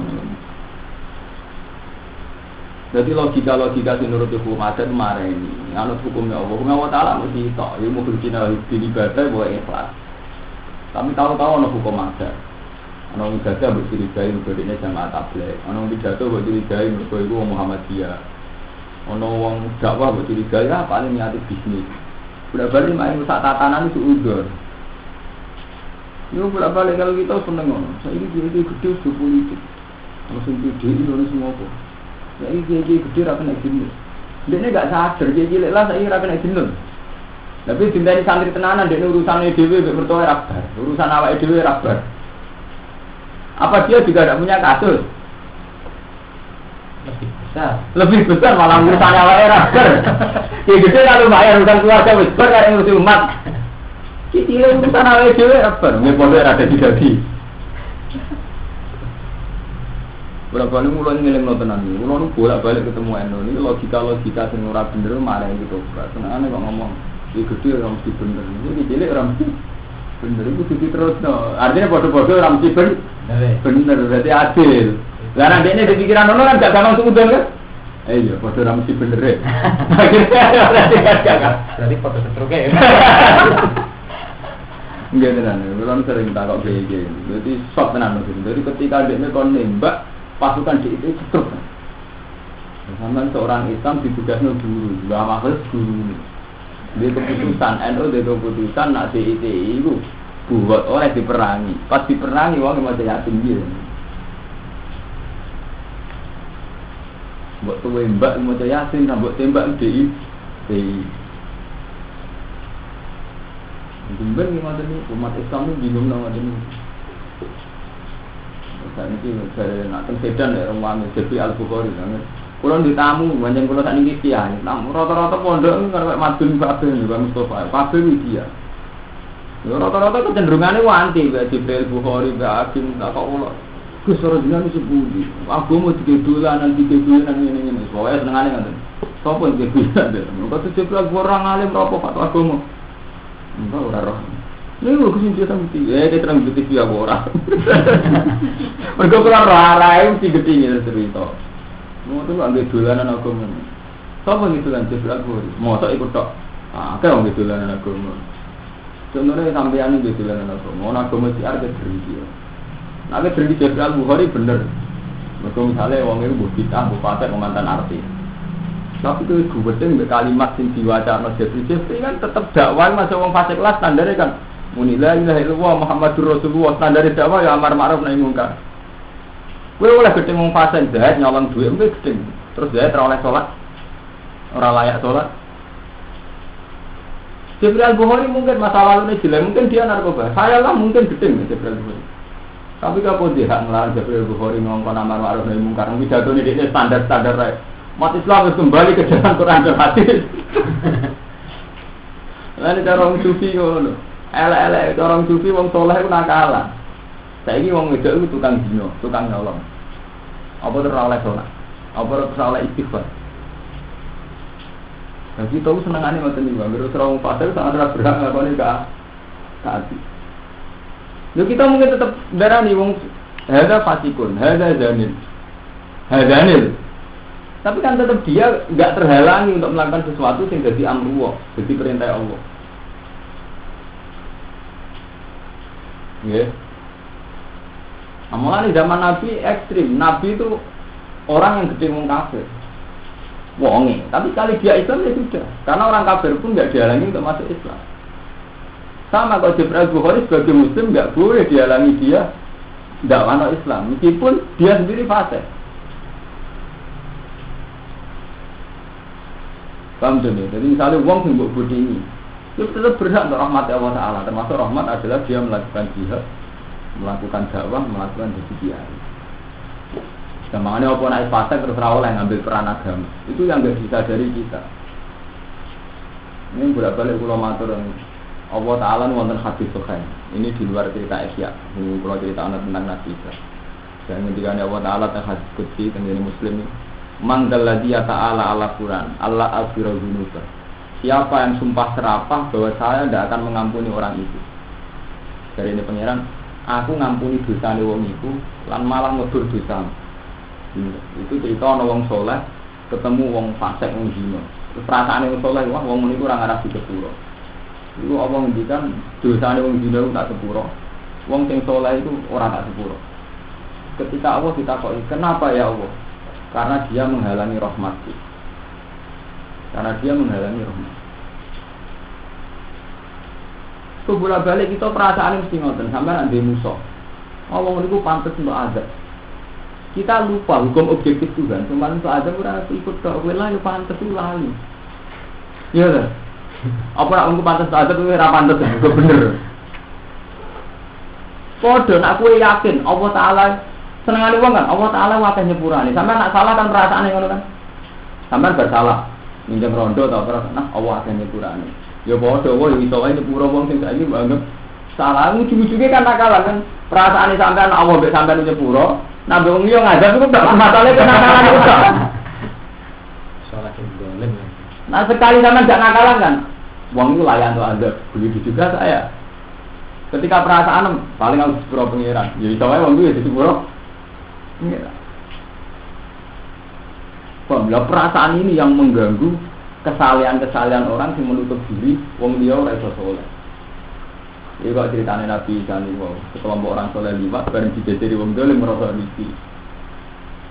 Jadi logika menurut hukum adat marah ini, anut hukumnya Allah Taala mesti tak, ya mau bercina di ibadah buat ikhlas. Kami tahu-tahu anut hukum adat, anut ibadah buat curigai berikutnya jamaah tabligh, anut pidato buat curigai berikut itu Muhammadiyah, anut uang dakwah buat curigai apa paling niatif bisnis. Sudah balik main rusak tatanan itu udah. Ini sudah balik kalau kita seneng saya ini gede sudah politik, langsung gede ini semua kok. Ya ini gede rapi naik jenuh. Dia ni gak sadar, dia cilik lah saya rapi naik jenuh. Tapi cinta ini santri tenanan, dia urusan EDW bertoy rabar, urusan awak EDW rabar. Apa dia juga tidak punya kasus? Lebih besar malah urusan awak rabar. Dia gede kalau bayar urusan keluarga besar kan yang urusan umat. Cilik urusan awak EDW rabar, dia boleh ada jadi. Berapa kali mulai ngiling notenan ini, mulai bolak-balik ketemu NU ini logika sing ora bener malah gitu. Senengane kok ngomong, iki gede ora mesti bener. Iki cilik ora mesti bener iku kudu terusno. Artinya bodoh-bodoh ora mesti bener. Berarti adil. Lah nek dene dipikiran ono kan gak gampang sudon kan? Iya, bodoh ora mesti bener. Berarti bodoh setruke. Nggih tenan, kula sering takok iki. Berarti sok tenan. Jadi ketika dekne kon nembak pasukan di itu cetuk. Sampai seorang Islam ditugasnya guru, Mbak Mahfuz guru. Dia keputusan, NU dia keputusan nak DITI itu buat oleh diperangi. Pas diperangi orang mau yatim dia. Buat tuwe mbak mau yatim, buat tembak DITI. Bingung gimana nih umat Islam ini bingung nama ini. Saat ini saya nak sedan ya orang jadi Al-Bukhari. Kalau di tamu, banyak kalau saat ini dia. Rata-rata pondok ini kalau madun Fabel juga Mustafa. Fabel dia. Rata-rata kecenderungannya wanti, kayak Jibril Bukhari, kayak Akim, tak kok ulah. Gus ora jenengan sepundi. Aku mau dolanan ini. Pokoke senengane ngoten. Sopo sing dolanan? Kok Jibril orang alim apa fatwa agama. Enggak ora roh. Nek lho kuwi dia sampe dia terang di TV aku ora. Mergo kula roh arae mesti gedhe cerita. Mau tuh ambil dolanan agama. Sopo gitu lan Jibril Bukhari. Mosok ikut tok. Ah, akeh wong dolanan agama. Contohnya sampeyan iki dolanan agama. Ono agama siar ke driki. Nek driki Jibril Bukhari bener. Mergo misale wong iku mbok bid'ah, mbok fasik mantan arti. Tapi itu gubernur kalimat sing diwaca Mas Jibril kan tetap dakwah masuk wong fasik lah standarnya kan. Muni la ilaha illallah Muhammadur Rasulullah standar dakwah ya amar ma'ruf nahi munkar. Kowe oleh gedhe wong fasik jahat nyolong duit mesti gedhe. Terus jahat ora oleh salat. Ora layak salat. Jibril Bukhari mungkin masa lalunya jelek, mungkin dia narkoba. Saya lah mungkin gedhe Jibril Bukhari. Tapi kalau dia ngelarang Jibril Bukhari ngomong amar ma'ruf nahi munkar, pidatone dhekne standar-standar rae. Umat Islam harus kembali ke jalan Quran dan hadis. Lalu cara orang sufi ngono. Elek-elek orang sufi wong saleh ku nakalan. Saiki wong wedok iku tukang dino, tukang nyolong. Apa ora oleh salat? Apa ora oleh istighfar? Jadi tahu senengane ngoten niku, anggere ora wong fasik sangat ora berhak nglakoni taati. Lho kita mungkin tetap darani wong hadza fasikun, hadza zanin. Hadanil. Tapi kan tetap dia nggak terhalangi untuk melakukan sesuatu yang jadi amruwah, jadi perintah Allah. Ya. Amalan di zaman Nabi ekstrim. Nabi itu orang yang gede wong kafir. Wonge. Tapi sekali dia Islam ya sudah. Karena orang kafir pun nggak dihalangi untuk masuk Islam. Sama kalau Jibril Bukhari sebagai Muslim nggak boleh dihalangi dia dakwah Islam, meskipun dia sendiri fasik. Paham jadi? Jadi misalnya uang sing mbok bodoni, itu tetap berhak untuk rahmat Allah Taala. Termasuk rahmat adalah dia melakukan jihad, melakukan dakwah, melakukan kiai. Gampangane apa nek fasik terus ora oleh ngambil peran agama. Itu yang enggak disadari kita. Ini bolak-balik kula matur Allah Taala wonten hadis sahih. Ini di luar cerita Ihya. Ini kula cerita tentang Nabi Isa. Dan ketika Allah Taala teng hadis qudsi teng Muslim ini Mangdalladzi ta'ala ala Quran Allah aghfira dzunuba. Siapa yang sumpah serapah bahwa saya tidak akan mengampuni orang itu. Dari ini pangeran, aku ngampuni dosane wong iku lan malah ngebur dosa. Itu cerita ana wong saleh ketemu wong fasik wong zina. Terus perasaane wong saleh wah wong niku ora ngarep sepuro. Iku apa ngendikan dosane wong zina tak sepuro. Wong sing saleh itu ora tak sepuro. Ketika Allah ditakoki, "Kenapa ya Allah?" Karena dia menghalangi rahmatku. Karena dia menghalangi rahmat. Kebolak balik kita perasaan mesti ngoten sampai nanti musuh. Allah itu pantas untuk azab. Kita lupa hukum objektif Tuhan. Cuma untuk azab kita ikut tak boleh ya pantas itu lalu. Iya kan? Apa nak untuk pantas untuk azab itu tidak pantas juga bener. Kodon aku yakin Allah Taala senengane wong kan Allah Taala wakeh nyepurane. Sampai nak salah kan perasaane ngono kan. Sampai bersalah. Minjem rondo atau apa nah Allah wakeh nyepurane. Ya padha wae iso wae nyepuro wong sing saiki banget. Salah ujug-ujuge kan nakalan kan. Perasaane sampean Allah mbek sampean nyepuro, nah wong liya ngajak iku gak masalahe kenakalan iku. Salah dolen. Nah sekali sampean gak nakalan kan. Wong iku layak untuk azab. Begitu juga saya. Ketika perasaan paling harus sepuro pengiran. Ya iso wae wong iku ya disepuro. Iya. Pembelah perasaan ini yang mengganggu kesalahan-kesalahan orang yang menutup diri, wong liya ora iso saleh. Iki kok ceritane Nabi Isa niku, sekelompok orang saleh liwat bareng dijejeri wong dolim merasa misi.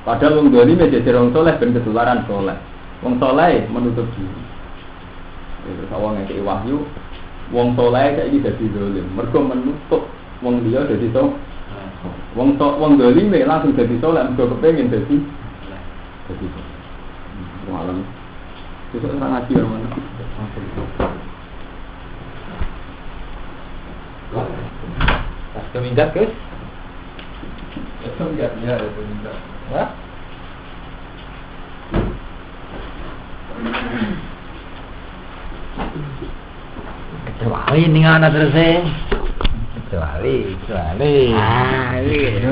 Padahal wong dolim jejer wong saleh ben ketularan saleh. Wong saleh menutup diri. Terus awang ngekeki wahyu, wong saleh saiki dadi dolim, mergo menutup wong liya dadi saleh. Wong dolim langsung dadi saleh, mergo kepengin dadi malam. Besok orang ngaji orang mana? Pas kemindat guys? Kemindat ya, kemindat. Hah? Kecuali ning ana terus e. Kecuali. Ah, iya.